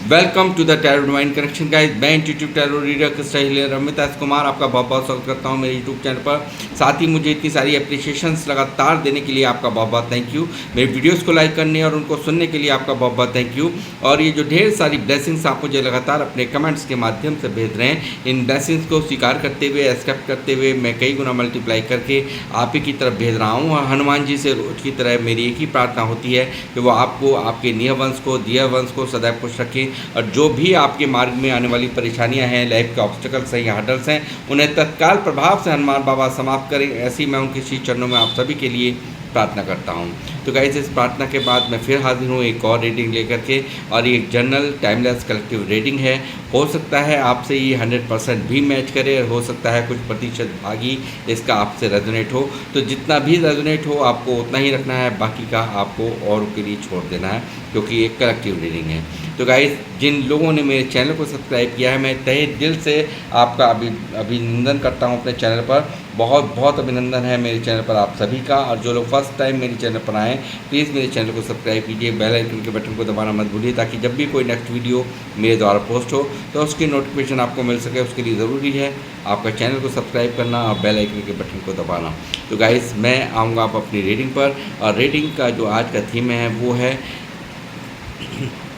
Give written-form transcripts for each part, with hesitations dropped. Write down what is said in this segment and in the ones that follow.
Welcome to the tarot divine connection guys. मैं intuitive tarot reader Krishna हिलेर रमितास कुमार आपका बहुत बहुत स्वागत करता हूं मेरे यूट्यूब चैनल पर। साथ ही मुझे इतनी सारी एप्रिशिएशंस लगातार देने के लिए आपका बहुत बहुत थैंक यू। मेरे वीडियोस को लाइक करने और उनको सुनने के लिए आपका बहुत बहुत थैंक यू। और ये जो ढेर सारी ब्लेसिंग्स आप मुझे लगातार अपने कमेंट्स के माध्यम से भेज रहे हैं, इन ब्लेसिंग्स को स्वीकार करते हुए, एक्सेप्ट करते हुए मैं कई गुना मल्टीप्लाई करके आप ही की तरफ भेज रहा हूँ। और हनुमान जी से रोज की तरह मेरी एक ही प्रार्थना होती है कि वो आपको, आपके निय वंश को, दिया वंश को सदैव खुश रखें। और जो भी आपके मार्ग में आने वाली परेशानियां हैं, लाइफ के ऑब्स्टिकल्स हैं या हर्डल्स हैं, उन्हें तत्काल प्रभाव से हनुमान बाबा समाप्त करें। ऐसी मैं उनके श्री चरणों में आप सभी के लिए प्रार्थना करता हूँ। तो गाइस, इस प्रार्थना के बाद मैं फिर हाजिर हूँ एक और रीडिंग लेकर के। और ये एक जनरल टाइमलेस कलेक्टिव रीडिंग है। हो सकता है आपसे ये 100% भी मैच करे, हो सकता है कुछ प्रतिशत भागी इसका आपसे रेजोनेट हो। तो जितना भी रेजोनेट हो आपको उतना ही रखना है, बाकी का आपको और के लिए छोड़ देना है, क्योंकि ये कलेक्टिव रीडिंग है। तो गाइस, जिन लोगों ने मेरे चैनल को सब्सक्राइब किया है, मैं तहे दिल से आपका अभिनंदन करता हूं अपने चैनल पर। बहुत बहुत अभिनंदन है मेरे चैनल पर आप सभी का। और जो लोग फर्स्ट टाइम मेरे चैनल पर आएँ, प्लीज़ मेरे चैनल को सब्सक्राइब कीजिए, बेल आइकन के बटन को दबाना मत भूलिए, ताकि जब भी कोई नेक्स्ट वीडियो मेरे द्वारा पोस्ट हो तो उसकी नोटिफिकेशन आपको मिल सके। उसके लिए ज़रूरी है आपका चैनल को सब्सक्राइब करना और बेल आइकन के बटन को दबाना। तो गाइस, मैं आऊँगा आप अपनी रीडिंग पर। और रीडिंग का जो आज का थीम है वो है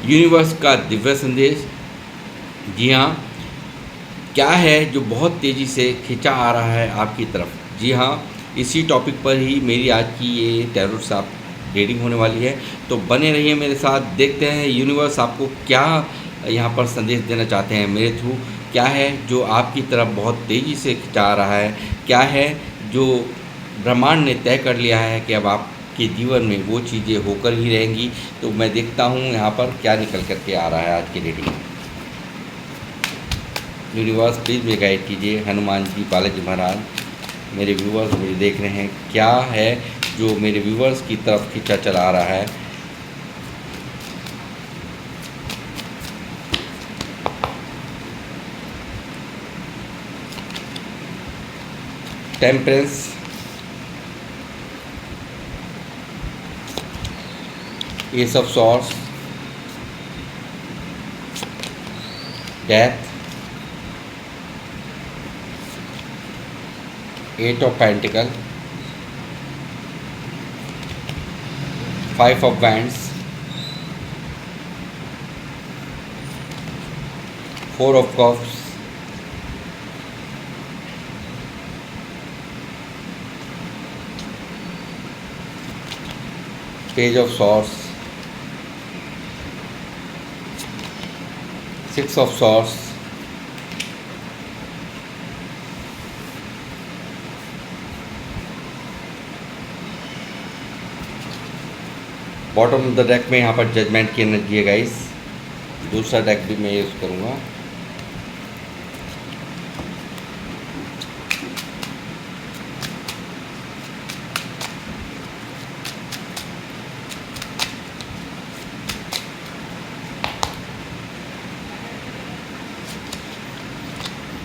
यूनिवर्स का दिव्य संदेश। जी हाँ, क्या है जो बहुत तेज़ी से खिंचा आ रहा है आपकी तरफ। जी हाँ, इसी टॉपिक पर ही मेरी आज की ये टैरो साफ रीडिंग होने वाली है। तो बने रहिए मेरे साथ, देखते हैं यूनिवर्स आपको क्या यहाँ पर संदेश देना चाहते हैं मेरे थ्रू। क्या है जो आपकी तरफ बहुत तेज़ी से खिंचा आ रहा है, क्या है जो ब्रह्मांड ने तय कर लिया है कि अब आप के जीवन में वो चीज़ें होकर ही रहेंगी। तो मैं देखता हूँ यहाँ पर क्या निकल करके आ रहा है आज की रीडिंग में। यूनिवर्स प्लीज़ मुझे गाइड कीजिए। हनुमान जी, बालाजी महाराज, मेरे व्यूवर्स मुझे देख रहे हैं, क्या है जो मेरे व्यूवर्स की तरफ खींचा चला आ रहा है। Temperance, ace of swords, death, eight of pentacle, five of wands, four of cups, page of swords, six of swords, bottom of the deck में यहाँ पर जजमेंट की एनर्जी है गाइस। दूसरा डेक भी मैं यूज़ करूँगा।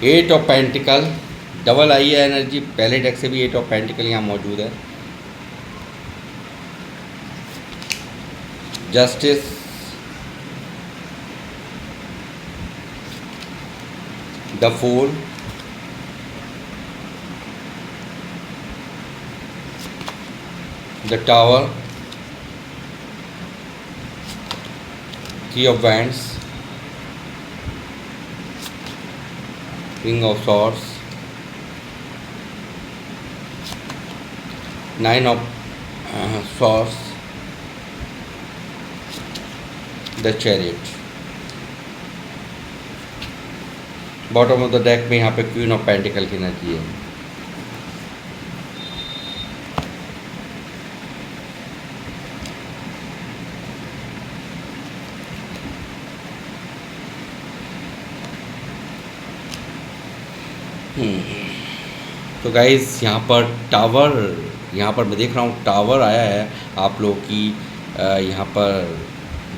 एट ऑफ पेंटिकल, डबल आई है एनर्जी, पहले डेक से भी एट ऑफ पेंटिकल यहाँ मौजूद है। Justice, the fool, the tower, three of wands, king of swords, nine of swords, the chariot. Bottom of the deck में यहाँ पे क्वीन ऑफ पेंटिकल की एनर्जी है। तो गाइस, यहाँ पर टावर, यहाँ पर मैं देख रहा हूँ टावर आया है आप लोगों की। यहाँ पर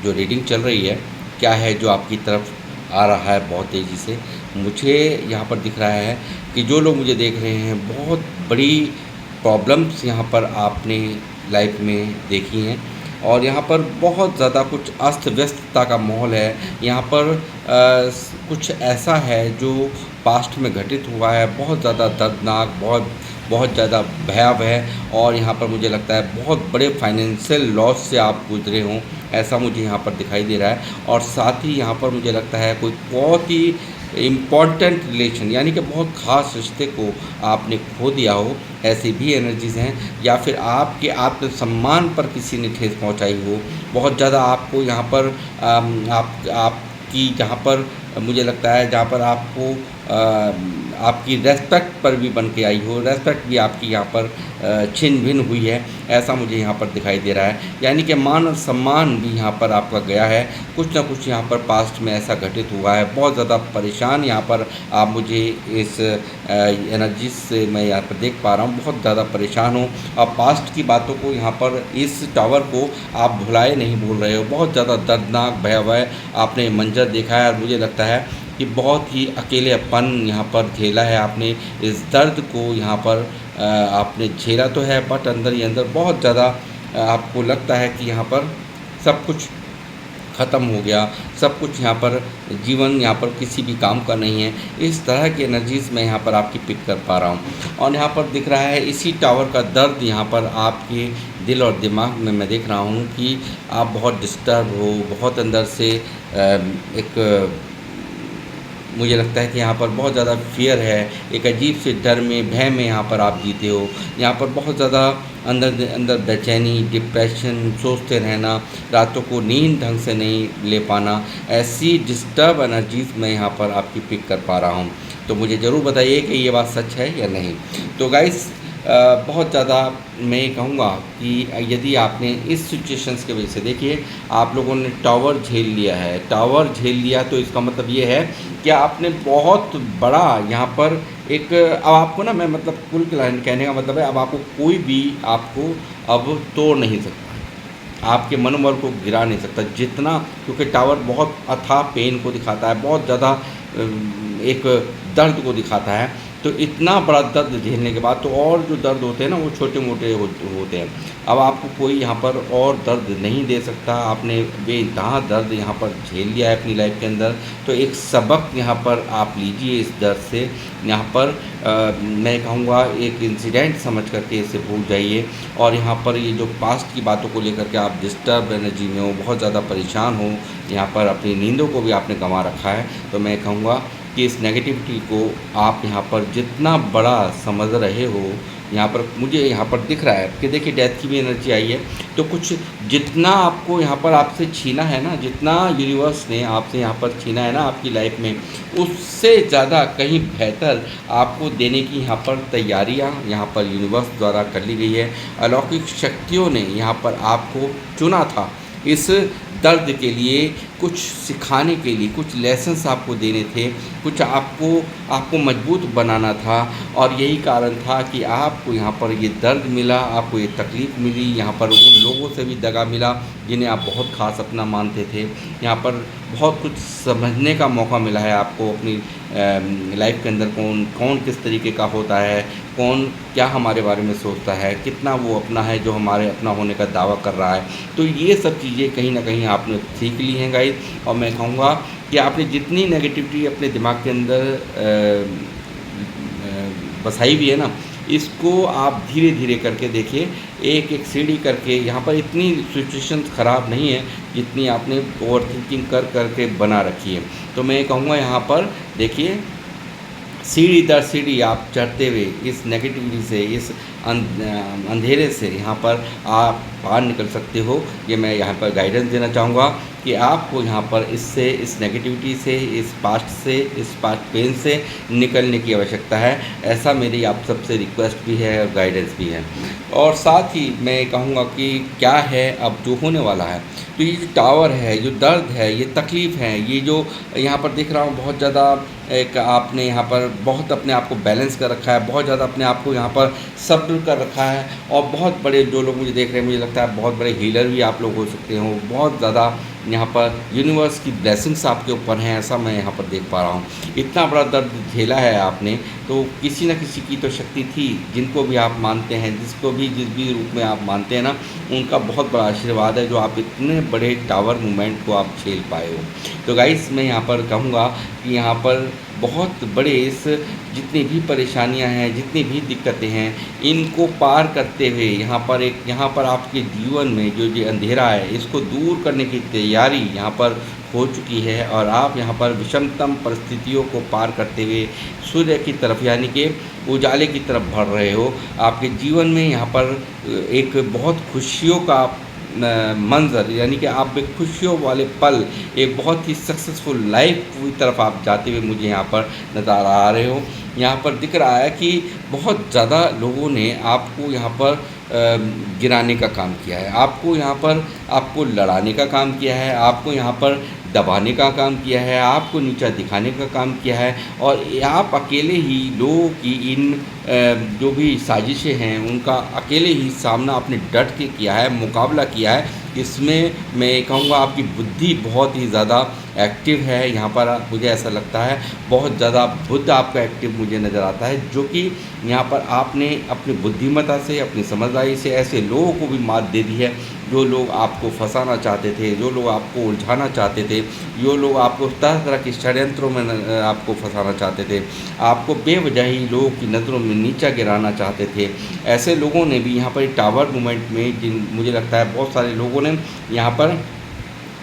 जो रीडिंग चल रही है, क्या है जो आपकी तरफ आ रहा है बहुत तेज़ी से। मुझे यहाँ पर दिख रहा है कि जो लोग मुझे देख रहे हैं, बहुत बड़ी प्रॉब्लम्स यहाँ पर आपने लाइफ में देखी हैं। और यहाँ पर बहुत ज़्यादा कुछ अस्त व्यस्तता का माहौल है। यहाँ पर कुछ ऐसा है जो पास्ट में घटित हुआ है, बहुत ज़्यादा दर्दनाक, बहुत बहुत ज़्यादा भयावह, और यहाँ पर मुझे लगता है बहुत बड़े फाइनेंशियल लॉस से आप गुजरे हों, ऐसा मुझे यहाँ पर दिखाई दे रहा है। और साथ ही यहाँ पर मुझे लगता है कोई बहुत ही इम्पॉर्टेंट रिलेशन, यानी कि बहुत ख़ास रिश्ते को आपने खो दिया हो, ऐसी भी एनर्जीज़ हैं। या फिर आपके आत्मसम्मान पर किसी ने ठेस पहुंचाई हो, बहुत ज़्यादा आपको यहाँ पर आपकी जहाँ पर मुझे लगता है जहाँ पर आपको आपकी रेस्पेक्ट पर भी बन के आई हो, रेस्पेक्ट भी आपकी यहाँ पर छिन भिन हुई है, ऐसा मुझे यहाँ पर दिखाई दे रहा है। यानी कि मान और सम्मान भी यहाँ पर आपका गया है, कुछ ना कुछ यहाँ पर पास्ट में ऐसा घटित हुआ है। बहुत ज़्यादा परेशान यहाँ पर आप मुझे इस एनर्जी से मैं यहाँ पर देख पा रहा हूँ, बहुत ज़्यादा परेशान हूँ। अब पास्ट की बातों को यहाँ पर इस टावर को आप भुलाए नहीं बोल रहे हो, बहुत ज़्यादा दर्दनाक भयावह आपने मंजर देखा है। और मुझे लगता है कि बहुत ही अकेलेपन यहाँ पर झेला है आपने, इस दर्द को यहाँ पर आपने झेला तो है, बट अंदर ही अंदर बहुत ज़्यादा आपको लगता है कि यहाँ पर सब कुछ ख़त्म हो गया, सब कुछ यहाँ पर जीवन यहाँ पर किसी भी काम का नहीं है। इस तरह की एनर्जीज़ मैं यहाँ पर आपकी पिक कर पा रहा हूँ। और यहाँ पर दिख रहा है इसी टावर का दर्द यहाँ पर आपके दिल और दिमाग में मैं देख रहा हूँ कि आप बहुत डिस्टर्ब हो, बहुत अंदर से एक मुझे लगता है कि यहाँ पर बहुत ज़्यादा फ़ियर है, एक अजीब से डर में, भय में यहाँ पर आप जीते हो। यहाँ पर बहुत ज़्यादा अंदर अंदर बेचैनी, डिप्रेशन, सोचते रहना, रातों को नींद ढंग से नहीं ले पाना, ऐसी डिस्टर्ब एनर्जीज़ मैं यहाँ पर आपकी पिक कर पा रहा हूँ। तो मुझे ज़रूर बताइए कि ये बात सच है या नहीं। तो गाइस बहुत ज़्यादा मैं कहूँगा कि यदि आपने इस सिचुएशंस के वजह से, देखिए आप लोगों ने टावर झेल लिया है, टावर झेल लिया तो इसका मतलब ये है कि आपने बहुत बड़ा यहाँ पर एक, अब आपको ना मैं मतलब कुल कहने का मतलब है, अब आपको कोई भी आपको अब तोड़ नहीं सकता, आपके मनोबल को गिरा नहीं सकता जितना, क्योंकि टावर बहुत अथाह पेन को दिखाता है, बहुत ज़्यादा एक दर्द को दिखाता है। तो इतना बड़ा दर्द झेलने के बाद तो और जो दर्द होते हैं ना वो छोटे मोटे होते हैं। अब आपको कोई यहाँ पर और दर्द नहीं दे सकता, आपने बेइंतहा दर्द यहाँ पर झेल लिया है अपनी लाइफ के अंदर। तो एक सबक यहाँ पर आप लीजिए इस दर्द से, यहाँ पर मैं कहूँगा एक इंसिडेंट समझ करके इसे भूल जाइए। और यहाँ पर ये जो पास्ट की बातों को लेकर के आप डिस्टर्ब एनर्जी में हो, बहुत ज़्यादा परेशान हो, यहाँ पर अपनी नींदों को भी आपने गंवा रखा है, तो मैं कहूँगा कि इस नेगेटिविटी को आप यहाँ पर जितना बड़ा समझ रहे हो, यहाँ पर मुझे यहाँ पर दिख रहा है कि देखिए डेथ की भी एनर्जी आई है। तो कुछ जितना आपको यहाँ पर आपसे छीना है ना, जितना यूनिवर्स ने आपसे यहाँ पर छीना है ना आपकी लाइफ में, उससे ज़्यादा कहीं बेहतर आपको देने की यहाँ पर तैयारियाँ यहाँ पर यूनिवर्स द्वारा कर ली गई है। अलौकिक शक्तियों ने यहाँ पर आपको चुना था इस दर्द के लिए, कुछ सिखाने के लिए, कुछ लेसन्स आपको देने थे, कुछ आपको मजबूत बनाना था। और यही कारण था कि आपको यहाँ पर ये दर्द मिला, आपको ये तकलीफ़ मिली, यहाँ पर उन लोगों से भी दगा मिला जिन्हें आप बहुत ख़ास अपना मानते थे। यहाँ पर बहुत कुछ समझने का मौका मिला है आपको अपनी लाइफ के अंदर, कौन किस तरीके का होता है, कौन क्या हमारे बारे में सोचता है, कितना वो अपना है जो हमारे अपना होने का दावा कर रहा है। तो ये सब चीज़ें कहीं ना कहीं आपने सीख ली हैं गाइस। और मैं कहूँगा कि आपने जितनी नेगेटिविटी अपने दिमाग के अंदर बसाई हुई है ना, इसको आप धीरे धीरे करके देखिए, एक एक सीढ़ी करके। यहाँ पर इतनी सिचुएशन ख़राब नहीं है जितनी आपने ओवर थिंकिंग कर करके बना रखी है। तो मैं कहूँगा यहाँ पर देखिए, सीढ़ी दर सीढ़ी आप चढ़ते हुए इस नेगेटिविटी से, इस अंधेरे से यहाँ पर आप बाहर निकल सकते हो। ये मैं यहाँ पर गाइडेंस देना चाहूँगा कि आपको यहाँ पर इससे, इस नेगेटिविटी से, इस पास्ट पेन से निकलने की आवश्यकता है। ऐसा मेरी आप सबसे रिक्वेस्ट भी है और गाइडेंस भी है। और साथ ही मैं कहूँगा कि क्या है अब जो होने वाला है, तो ये जो टावर है, जो दर्द है, ये तकलीफ़ है, ये जो यहाँ पर दिख रहा हूँ बहुत ज़्यादा, एक आपने यहाँ पर बहुत अपने आप को बैलेंस कर रखा है, बहुत ज़्यादा अपने आप को यहाँ पर सब चतुर कर रखा है। और बहुत बड़े जो लोग मुझे देख रहे हैं, मुझे लगता है बहुत बड़े हीलर भी आप लोग हो सकते हो। बहुत ज़्यादा यहाँ पर यूनिवर्स की ब्लेसिंग्स आपके ऊपर हैं, ऐसा मैं यहाँ पर देख पा रहा हूँ। इतना बड़ा दर्द झेला है आपने, तो किसी न किसी की तो शक्ति थी, जिनको भी आप मानते हैं, जिसको भी जिस भी रूप में आप मानते हैं ना, उनका बहुत बड़ा आशीर्वाद है जो आप इतने बड़े टावर मूवमेंट को आप झेल पाए हो। तो गाइस मैं यहाँ पर कहूँगा कि यहाँ पर बहुत बड़े इस जितनी भी परेशानियां हैं, जितनी भी दिक्कतें हैं, इनको पार करते हुए यहाँ पर आपके जीवन में जो ये अंधेरा है, इसको दूर करने की तैयारी यहाँ पर हो चुकी है। और आप यहाँ पर विषमतम परिस्थितियों को पार करते हुए सूर्य की तरफ यानी कि उजाले की तरफ बढ़ रहे हो। आपके जीवन में यहाँ पर एक बहुत खुशियों का मंज़र यानी कि आप एक खुशियों वाले पल, एक बहुत ही सक्सेसफुल लाइफ की तरफ आप जाते हुए मुझे यहाँ पर नज़र आ रहे हो। यहाँ पर दिख रहा है कि बहुत ज़्यादा लोगों ने आपको यहाँ पर गिराने का काम किया है, आपको यहाँ पर आपको लड़ाने का काम किया है, आपको यहाँ पर दबाने का काम किया है, आपको नीचा दिखाने का काम किया है। और आप अकेले ही लोगों की इन जो भी साजिशें हैं उनका अकेले ही सामना आपने डट के किया है, मुकाबला किया है। इसमें मैं कहूँगा आपकी बुद्धि बहुत ही ज़्यादा एक्टिव है। यहाँ पर मुझे ऐसा लगता है बहुत ज़्यादा बुद्ध आपका एक्टिव मुझे नज़र आता है, जो कि यहाँ पर आपने अपनी बुद्धिमत्ता से, अपनी समझदारी से ऐसे लोगों को भी मात दे दी है जो लोग आपको फंसाना चाहते थे, जो लोग आपको उलझाना चाहते थे, जो लोग आपको तरह तरह के षड्यंत्रों में आपको फंसाना चाहते थे, आपको बेवजह ही लोगों की नज़रों में नीचा गिराना चाहते थे। ऐसे लोगों ने भी यहाँ पर टावर मूवमेंट में जिन मुझे लगता है बहुत सारे लोगों ने यहाँ पर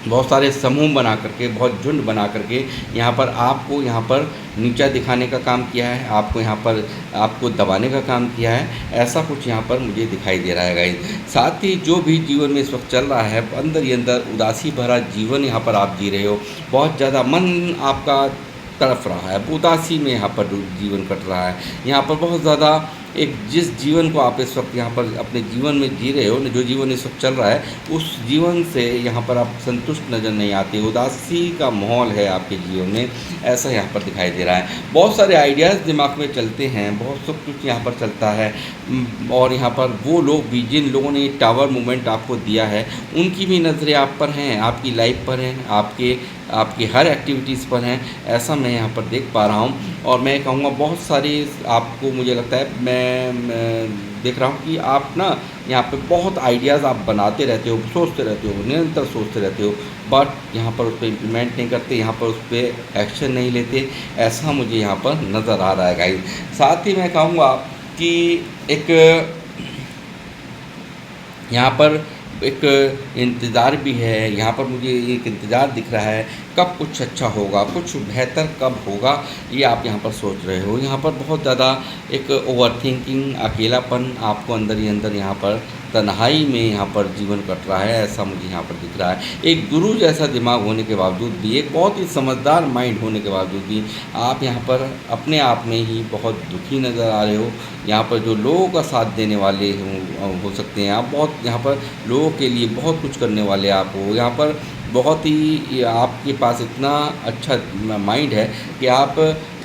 बहुत सारे समूह बना करके, बहुत झुंड बना करके यहाँ पर आपको यहाँ पर नीचा दिखाने का काम किया है, आपको यहाँ पर आपको दबाने का काम किया है। ऐसा कुछ यहाँ पर मुझे दिखाई दे रहा है गाइस। साथ ही जो भी जीवन में इस वक्त चल रहा है, अंदर ही अंदर उदासी भरा जीवन यहाँ पर आप जी रहे हो, बहुत ज़्यादा मन आपका तड़फ रहा है, उदासी में यहाँ पर जीवन कट रहा है। यहाँ पर बहुत ज़्यादा एक जिस जीवन को आप इस वक्त यहाँ पर अपने जीवन में जी रहे हो, जो जीवन इस वक्त चल रहा है, उस जीवन से यहाँ पर आप संतुष्ट नज़र नहीं आते, उदासी का माहौल है आपके जीवन में, ऐसा यहाँ पर दिखाई दे रहा है। बहुत सारे आइडियाज़ दिमाग में चलते हैं, बहुत सब कुछ यहाँ पर चलता है। और यहाँ पर वो लोग भी जिन लोगों ने टावर मूवमेंट आपको दिया है, उनकी भी नज़रें आप पर हैं, आपकी लाइफ पर हैं, आपकी हर एक्टिविटीज़ पर हैं, ऐसा मैं यहाँ पर देख पा रहा हूँ। और मैं कहूँगा बहुत सारी आपको मुझे लगता है मैं देख रहा हूँ कि आप ना यहाँ पे बहुत आइडियाज़ आप बनाते रहते हो, सोचते रहते हो, निरंतर सोचते रहते हो, बट यहाँ पर उस पर इम्प्लीमेंट नहीं करते, यहाँ पर उस पर एक्शन नहीं लेते, ऐसा मुझे यहाँ पर नज़र आ रहा है गाइस। साथ ही मैं कहूँगा कि एक यहाँ पर एक इंतज़ार भी है, यहाँ पर मुझे एक इंतज़ार दिख रहा है, कब कुछ अच्छा होगा, कुछ बेहतर कब होगा, ये आप यहाँ पर सोच रहे हो। यहाँ पर बहुत ज़्यादा एक ओवर थिंकिंग, अकेलापन आपको अंदर ही अंदर यहाँ पर तन्हाई में यहाँ पर जीवन कट रहा है, ऐसा मुझे यहाँ पर दिख रहा है। एक गुरु जैसा दिमाग होने के बावजूद भी, एक बहुत ही समझदार माइंड होने के बावजूद भी आप यहाँ पर अपने आप में ही बहुत दुखी नज़र आ रहे हो। यहाँ पर जो लोगों का साथ देने वाले हो सकते हैं आप, बहुत यहाँ पर लोगों के लिए बहुत कुछ करने वाले आप हो। यहाँ पर बहुत ही आपके पास इतना अच्छा माइंड है कि आप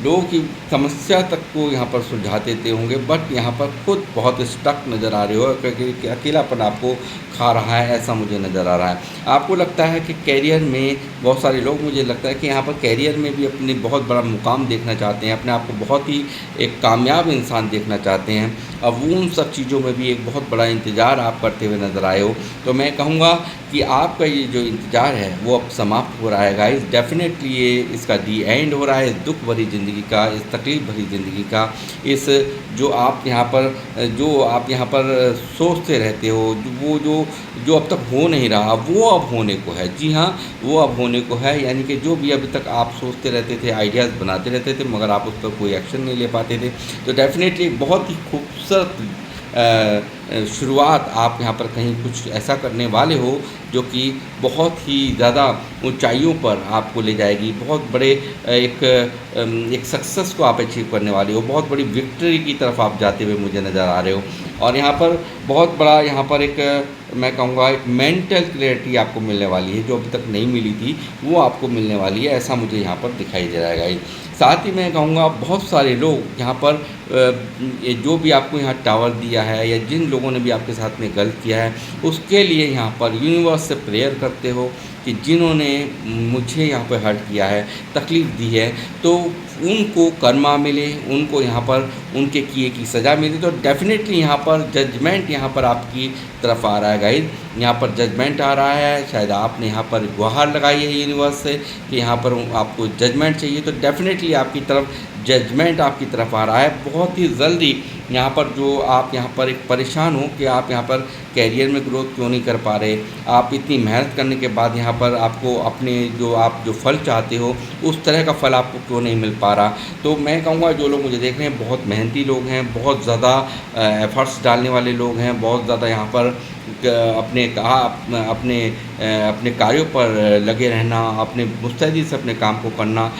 लोगों की समस्या तक को यहाँ पर सुलझा देते होंगे, बट यहाँ पर खुद बहुत स्टक नज़र आ रहे हो, क्योंकि अकेलापन आपको खा रहा है, ऐसा मुझे नज़र आ रहा है। आपको लगता है कि कैरियर में बहुत सारे लोग, मुझे लगता है कि यहाँ पर कैरियर में भी अपने बहुत बड़ा मुकाम देखना चाहते हैं, अपने आप को बहुत ही एक कामयाब इंसान देखना चाहते हैं। अब उन सब चीज़ों में भी एक बहुत बड़ा इंतज़ार आप करते हुए नज़र आए हो। तो मैं कहूँगा कि आपका ये जो इंतज़ार है वो अब समाप्त हो रहा है गाइस। डेफिनेटली ये इसका दी एंड हो रहा है इस दुख भरी ज़िंदगी का, इस तकलीफ़ भरी ज़िंदगी का, इस जो आप यहाँ पर सोचते रहते हो, वो जो अब तक हो नहीं रहा, वो अब होने को है। जी हाँ, वो अब होने को है। यानी कि जो भी अभी तक आप सोचते रहते थे, आइडियाज़ बनाते रहते थे, मगर आप उस पर कोई एक्शन नहीं ले पाते थे, तो डेफिनेटली बहुत ही खूबसूरत शुरुआत आप यहाँ पर कहीं कुछ ऐसा करने वाले हो जो कि बहुत ही ज़्यादा ऊंचाइयों पर आपको ले जाएगी। बहुत बड़े एक सक्सेस को आप अचीव करने वाले हो, बहुत बड़ी विक्ट्री की तरफ आप जाते हुए मुझे नज़र आ रहे हो। और यहाँ पर बहुत बड़ा यहाँ पर एक मैं कहूँगा एक मेंटल क्लैरिटी आपको मिलने वाली है, जो अभी तक नहीं मिली थी वो आपको मिलने वाली है, ऐसा मुझे यहाँ पर दिखाई दे रहा है गाइस। साथ ही मैं कहूँगा बहुत सारे लोग यहाँ पर ये जो भी आपको यहाँ टावर दिया है या जिन लोगों ने भी आपके साथ में गलत किया है, उसके लिए यहाँ पर यूनिवर्स से प्रेयर करते हो कि जिन्होंने मुझे यहाँ पर हर्ट किया है, तकलीफ़ दी है, तो उनको कर्मा मिले, उनको यहाँ पर उनके किए की सज़ा मिले। तो डेफ़िनेटली यहाँ पर जजमेंट यहाँ पर आपकी तरफ आ रहा है गाइस, यहाँ पर जजमेंट आ रहा है। शायद आपने यहाँ पर गुहार लगाई है यूनिवर्स से कि यहाँ पर आपको जजमेंट चाहिए, तो डेफ़िनेटली आपकी तरफ जजमेंट आपकी तरफ आ रहा है। बहुत ही जल्दी यहाँ पर जो आप यहाँ पर एक परेशान हो कि आप यहाँ पर कैरियर में ग्रोथ क्यों नहीं कर पा रहे, आप इतनी मेहनत करने के बाद यहाँ पर आपको अपने जो फल चाहते हो उस तरह का फल आपको क्यों नहीं मिल पा रहा। तो मैं कहूँगा जो लोग मुझे देख रहे हैं बहुत मेहनती लोग हैं, बहुत ज़्यादा एफ़र्ट्स डालने वाले लोग हैं, बहुत ज़्यादा यहाँ पर अपने कार्यों पर लगे रहना, अपने मुस्तैदी से अपने काम को करना।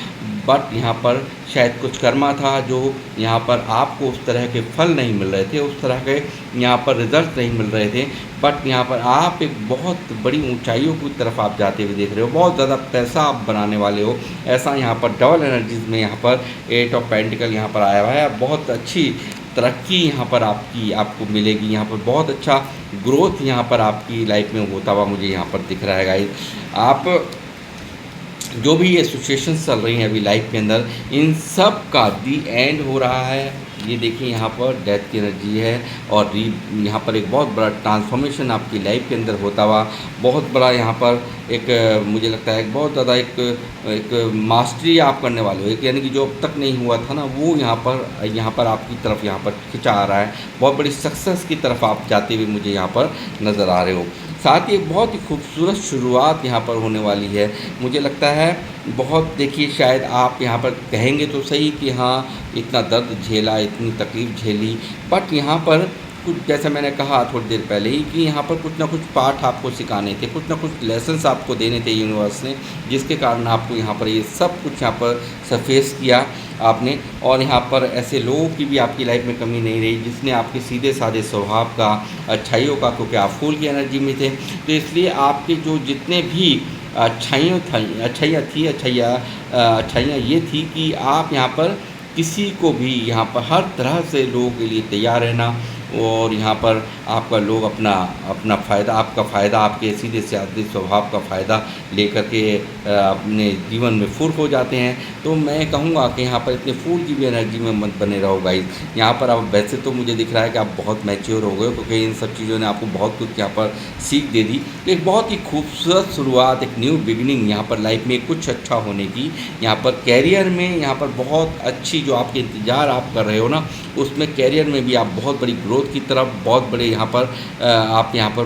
बट यहाँ पर शायद कुछ कर्मा था जो यहाँ पर आपको उस तरह के फल नहीं मिल रहे थे, उस तरह के यहाँ पर रिज़ल्ट नहीं मिल रहे थे। बट यहाँ पर आप एक बहुत बड़ी ऊंचाइयों की तरफ आप जाते हुए देख रहे हो, बहुत ज़्यादा पैसा आप बनाने वाले हो। ऐसा यहाँ पर डबल एनर्जीज़ में यहाँ पर 8 ऑफ पेंटिकल यहाँ पर आया हुआ है। बहुत अच्छी तरक्की यहाँ पर आपको मिलेगी, यहाँ पर बहुत अच्छा ग्रोथ यहाँ पर आपकी लाइफ में होता हुआ मुझे यहाँ पर दिख रहा है गाइस। आप जो भी ये सिचुएशंस चल रही हैं अभी लाइफ के अंदर, इन सब का दी एंड हो रहा है। ये देखिए यहाँ पर डेथ की एनर्जी है और यहाँ पर एक बहुत बड़ा ट्रांसफॉर्मेशन आपकी लाइफ के अंदर होता हुआ, बहुत बड़ा यहाँ पर एक मुझे लगता है बहुत ज़्यादा एक मास्टरी आप करने वाले हो, एक यानी कि जो अब तक नहीं हुआ था ना वो यहाँ पर आपकी तरफ यहाँ पर खिंचा आ रहा है। बहुत बड़ी सक्सेस की तरफ आप जाते हुए मुझे यहाँ पर नज़र आ रहे हो। साथ ही एक बहुत ही खूबसूरत शुरुआत यहाँ पर होने वाली है। मुझे लगता है बहुत, देखिए शायद आप यहाँ पर कहेंगे तो सही कि हाँ इतना दर्द झेला, इतनी तकलीफ़ झेली, बट यहाँ पर कुछ, जैसा मैंने कहा थोड़ी देर पहले ही कि यहाँ पर कुछ ना कुछ पाठ आपको सिखाने थे, कुछ ना कुछ लेसन्स आपको देने थे यूनिवर्स ने, जिसके कारण आपको यहाँ पर ये सब कुछ यहाँ पर सरफेस किया आपने। और यहाँ पर ऐसे लोगों की भी आपकी लाइफ में कमी नहीं रही जिसने आपके सीधे साधे स्वभाव का, अच्छाइयों का, क्योंकि आप फूल की एनर्जी में थे, तो इसलिए आपके जो जितने भी अच्छाइयाँ ये थी कि आप यहाँ पर किसी को भी यहाँ पर हर तरह से लोगों के लिए तैयार रहना, और यहाँ पर आपका लोग अपना फ़ायदा, आपका फ़ायदा, आपके सीधे साधे स्वभाव का फ़ायदा लेकर के अपने जीवन में फूल हो जाते हैं। तो मैं कहूँगा कि यहाँ पर इतने फूल की भी एनर्जी में मत बने रहो गाइस। यहाँ पर आप वैसे तो मुझे दिख रहा है कि आप बहुत मैच्योर हो गए हो, क्योंकि इन सब चीज़ों ने आपको बहुत कुछ यहाँ पर सीख दे दी। एक बहुत ही खूबसूरत शुरुआत, एक न्यू बिगिनिंग यहाँ पर लाइफ में कुछ अच्छा होने की, यहाँ पर कैरियर में यहाँ पर बहुत अच्छी जो आपके इंतज़ार आप कर रहे हो ना, उसमें कैरियर में भी आप बहुत बड़ी ग्रोथ की तरफ, बहुत बड़े यहाँ पर आप यहाँ पर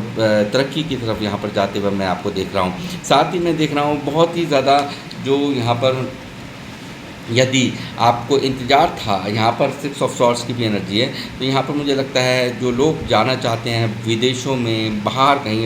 तरक्की की तरफ यहाँ पर जाते हुए मैं आपको देख रहा हूँ। साथ ही मैं देख रहा हूँ बहुत ही ज़्यादा जो यहाँ पर, यदि आपको इंतज़ार था, यहाँ पर 6 ऑफ सॉर्ड्स की भी एनर्जी है, तो यहाँ पर मुझे लगता है जो लोग जाना चाहते हैं विदेशों में, बाहर कहीं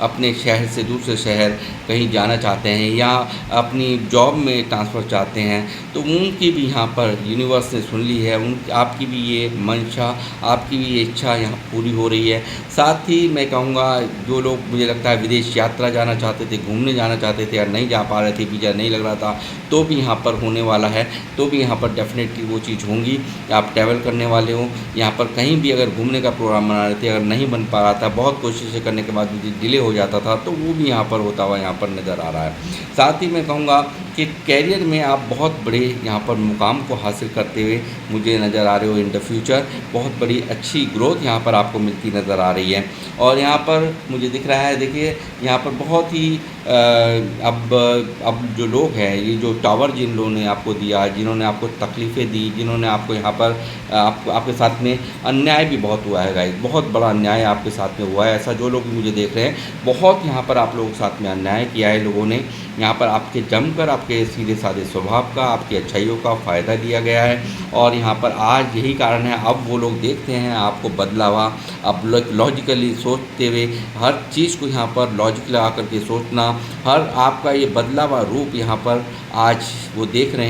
अपने शहर से दूसरे शहर कहीं जाना चाहते हैं, या अपनी जॉब में ट्रांसफ़र चाहते हैं, तो उनकी भी यहाँ पर यूनिवर्स ने सुन ली है। आपकी भी ये मंशा, आपकी भी ये इच्छा यहाँ पूरी हो रही है। साथ ही मैं कहूँगा जो लोग मुझे लगता है विदेश यात्रा जाना चाहते थे, घूमने जाना चाहते थे और नहीं जा पा रहे थे, वीज़ा नहीं लग रहा था, तो भी यहाँ पर होने वाला है, तो भी यहाँ पर डेफिनेटली वो चीज़ होंगी। आप ट्रैवल करने वाले हो, यहाँ पर कहीं भी अगर घूमने का प्रोग्राम बना रहे थे, अगर नहीं बन पा रहा था, बहुत कोशिशें करने के बाद भी डिले हो जाता था, तो वो भी यहाँ पर होता हुआ यहाँ पर नज़र आ रहा है। साथ ही मैं कहूँगा कि कैरियर में आप बहुत बड़े यहाँ पर मुकाम को हासिल करते हुए मुझे नज़र आ रहे हो। इन द फ्यूचर बहुत बड़ी अच्छी ग्रोथ यहाँ पर आपको मिलती नज़र आ रही है। और यहाँ पर मुझे दिख रहा है, देखिए यहाँ पर बहुत ही अब जो लोग हैं, ये जो टावर जिन लोगों ने आपको दिया, जिन्होंने आपको तकलीफ़ें दी, जिन्होंने आपको यहाँ पर आपके साथ में अन्याय भी बहुत हुआ है गाइस, बहुत बड़ा अन्याय आपके साथ में हुआ है। ऐसा जो लोग मुझे देख रहे हैं, बहुत यहाँ पर आप लोगों के साथ में अन्याय किया है लोगों ने, यहाँ पर आपके जमकर आपके सीधे साधे स्वभाव का, आपकी अच्छाइयों का फ़ायदा लिया गया है। और यहाँ पर आज यही कारण है, अब वो लोग देखते हैं आपको बदला हुआ, अब लॉजिकली सोचते हुए हर चीज़ को यहाँ पर लॉजिक लगा करके सोचना, हर आपका ये बदला हुआ रूप यहाँ पर आज वो देख रहे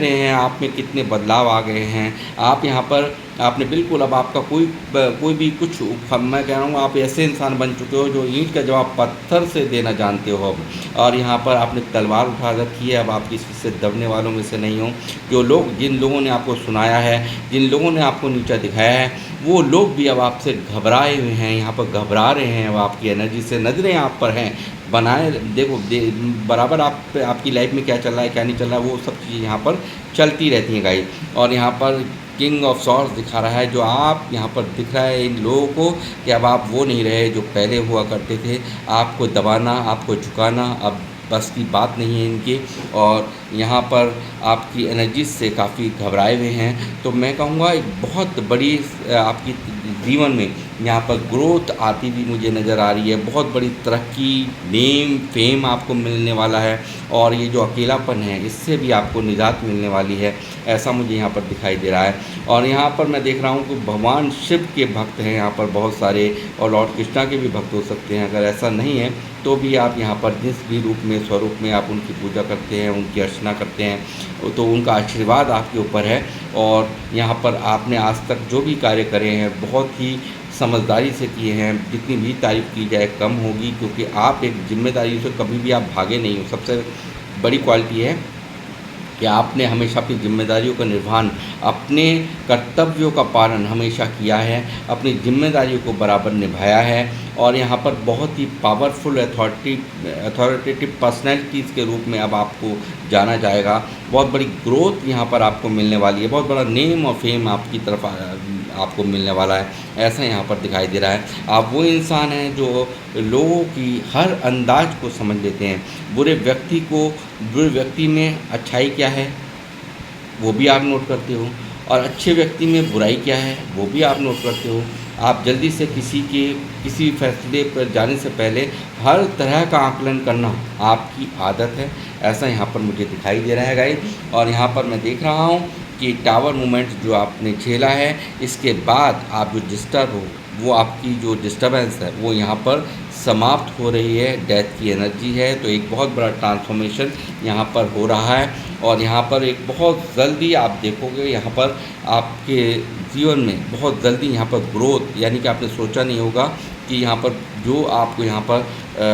हैं, आप में कितने बदलाव आ गए हैं। आप यहाँ पर आपने बिल्कुल अब आपका कोई भी कुछ मैं कह रहा हूँ आप ऐसे इंसान बन चुके हो जो ईंट का जवाब पत्थर से देना जानते हो अब। और यहाँ पर आपने तलवार उठा रखी है, अब आप किसी से दबने वालों में से नहीं हो। जिन लोगों ने आपको सुनाया है, जिन लोगों ने आपको नीचा दिखाया है, वो लोग भी अब आपसे घबराए हुए हैं, यहाँ पर घबरा रहे हैं। अब आपकी एनर्जी से नज़रें आप पर हैं बनाए। देखो बराबर आपकी लाइफ में क्या चल रहा है क्या नहीं चल रहा है, वो सब चीज़ें यहाँ पर चलती रहती हैं गाइस। और यहाँ पर किंग ऑफ सॉर्ड्स दिखा रहा है, जो आप यहाँ पर दिख रहा है इन लोगों को कि अब आप वो नहीं रहे जो पहले हुआ करते थे। आपको दबाना, आपको झुकाना अब बस की बात नहीं है इनकी। और यहाँ पर आपकी एनर्जी से काफ़ी घबराए हुए हैं। तो मैं कहूँगा एक बहुत बड़ी आपकी जीवन में यहाँ पर ग्रोथ आती भी मुझे नज़र आ रही है। बहुत बड़ी तरक्की, नेम, फेम आपको मिलने वाला है। और ये जो अकेलापन है इससे भी आपको निजात मिलने वाली है, ऐसा मुझे यहाँ पर दिखाई दे रहा है। और यहाँ पर मैं देख रहा हूँ कि भगवान शिव के भक्त हैं यहाँ पर बहुत सारे, और लॉर्ड कृष्णा के भी भक्त हो सकते हैं। अगर ऐसा नहीं है तो भी आप यहाँ पर जिस भी रूप में, स्वरूप में आप उनकी पूजा करते हैं, उनकी अर्चना करते हैं, तो उनका आशीर्वाद आपके ऊपर है। और यहाँ पर आपने आज तक जो भी कार्य करे हैं बहुत ही समझदारी से किए हैं। जितनी भी तारीफ़ की जाए कम होगी, क्योंकि आप एक जिम्मेदारी से कभी भी आप भागे नहीं हो। सबसे बड़ी क्वालिटी है कि आपने हमेशा अपनी जिम्मेदारियों का निर्वहन, अपने कर्तव्यों का पालन हमेशा किया है, अपनी जिम्मेदारियों को बराबर निभाया है। और यहाँ पर बहुत ही पावरफुल अथॉरिटेटिव पर्सनैलिटीज़ के रूप में अब आपको जाना जाएगा। बहुत बड़ी ग्रोथ यहाँ पर आपको मिलने वाली है, बहुत बड़ा नेम और फेम आपकी तरफ आपको मिलने वाला है, ऐसा यहाँ पर दिखाई दे रहा है। आप वो इंसान हैं जो लोगों की हर अंदाज को समझ लेते हैं। बुरे व्यक्ति में अच्छाई क्या है वो भी आप नोट करते हो, और अच्छे व्यक्ति में बुराई क्या है वो भी आप नोट करते हो। आप जल्दी से किसी फैसले पर जाने से पहले हर तरह का आकलन करना आपकी आदत है, ऐसा यहाँ पर मुझे दिखाई दे रहा है गाइस। और यहाँ पर मैं देख रहा हूँ कि टावर मूवमेंट जो आपने झेला है, इसके बाद आप जो डिस्टर्ब हो, वो आपकी जो डिस्टर्बेंस है वो यहाँ पर समाप्त हो रही है। डेथ की एनर्जी है, तो एक बहुत बड़ा ट्रांसफॉर्मेशन यहाँ पर हो रहा है। और यहाँ पर एक बहुत जल्दी आप देखोगे यहाँ पर आपके जीवन में बहुत जल्दी यहाँ पर ग्रोथ, यानी कि आपने सोचा नहीं होगा कि यहाँ पर जो आपको यहाँ पर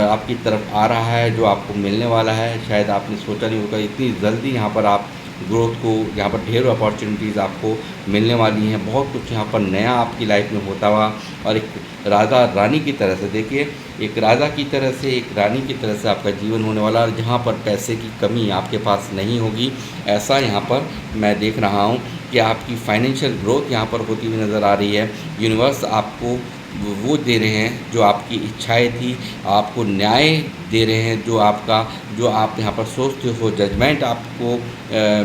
आपकी तरफ आ रहा है, जो आपको मिलने वाला है, शायद आपने सोचा नहीं होगा इतनी जल्दी यहाँ पर आप ग्रोथ को, यहाँ पर ढेर अपॉर्चुनिटीज़ आपको मिलने वाली हैं। बहुत कुछ यहाँ पर नया आपकी लाइफ में होता हुआ, और एक राजा रानी की तरह से, देखिए एक राजा की तरह से, एक रानी की तरह से आपका जीवन होने वाला है, जहाँ पर पैसे की कमी आपके पास नहीं होगी। ऐसा यहाँ पर मैं देख रहा हूँ कि आपकी फाइनेंशियल ग्रोथ यहाँ पर होती हुई नज़र आ रही है। यूनिवर्स आपको वो दे रहे हैं जो आपकी इच्छाएं थी, आपको न्याय दे रहे हैं जो आप यहाँ पर सोचते हो, जजमेंट आपको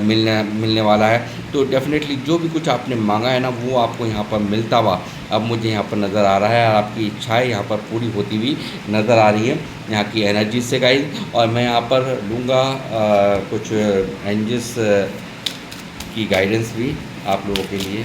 मिलने वाला है। तो डेफिनेटली जो भी कुछ आपने मांगा है ना, वो आपको यहाँ पर मिलता हुआ अब मुझे यहाँ पर नज़र आ रहा है, और आपकी इच्छाएं यहाँ पर पूरी होती हुई नज़र आ रही है यहाँ की एनर्जी से गाइस। और मैं यहाँ पर लूँगा कुछ एंजल्स की गाइडेंस भी आप लोगों के लिए।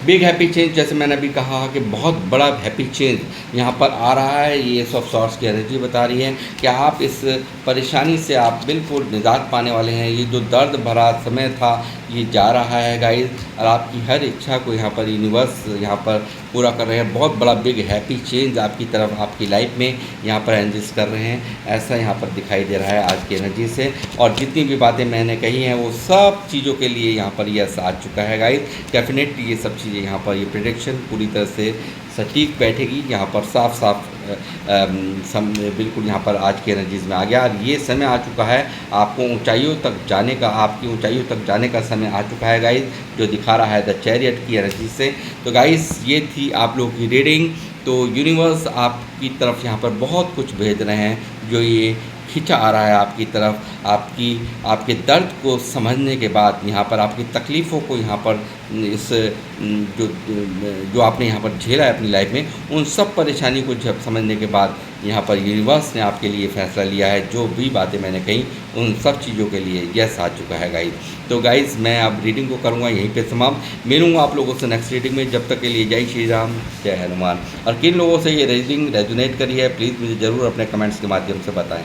बिग हैप्पी चेंज, जैसे मैंने अभी कहा कि बहुत बड़ा हैप्पी चेंज यहाँ पर आ रहा है। ये एस ऑफ सॉर्ड्स की एनर्जी बता रही है कि आप इस परेशानी से आप बिल्कुल निजात पाने वाले हैं। ये जो दर्द भरा समय था ये जा रहा है गाइस, और आपकी हर इच्छा को यहाँ पर यूनिवर्स यहाँ पर पूरा कर रहे हैं। बहुत बड़ा बिग हैप्पी चेंज आपकी तरफ, आपकी लाइफ में यहाँ पर एंजल्स कर रहे हैं, ऐसा यहाँ पर दिखाई दे रहा है आज की एनर्जी से। और जितनी भी बातें मैंने कही हैं वो सब चीज़ों के लिए यहाँ पर यस आ चुका है गाइस। डेफिनेटली ये सब चीज़ें यहाँ पर, ये प्रेडिक्शन पूरी तरह से सटीक बैठेगी। यहाँ पर साफ बिल्कुल यहाँ पर आज की एनर्जीज में आ गया। और ये समय आ चुका है आपको ऊंचाइयों तक जाने का, आपकी ऊंचाइयों तक जाने का समय आ चुका है गाइस, जो दिखा रहा है द चैरियट की एनर्जी से। तो गाइस ये थी आप लोगों की रीडिंग। तो यूनिवर्स आपकी तरफ यहाँ पर बहुत कुछ भेज रहे हैं, जो ये खींचा आ रहा है आपकी तरफ, आपके दर्द को समझने के बाद, यहाँ पर आपकी तकलीफ़ों को यहाँ पर इस जो जो आपने यहाँ पर झेला है अपनी लाइफ में, उन सब परेशानी को जब समझने के बाद यहाँ पर यूनिवर्स ने आपके लिए फ़ैसला लिया है। जो भी बातें मैंने कही उन सब चीज़ों के लिए यस आ चुका है गाइस। तो गाइस मैं अब रीडिंग को करूँगा यहीं पे समाप्त। मिलूँगा आप लोगों से नेक्स्ट रीडिंग में। जब तक के लिए जय श्री राम, जय हनुमान। और किन लोगों से ये रीडिंग रेजोनेट करी है प्लीज़ मुझे ज़रूर अपने कमेंट्स के माध्यम से बताएँ।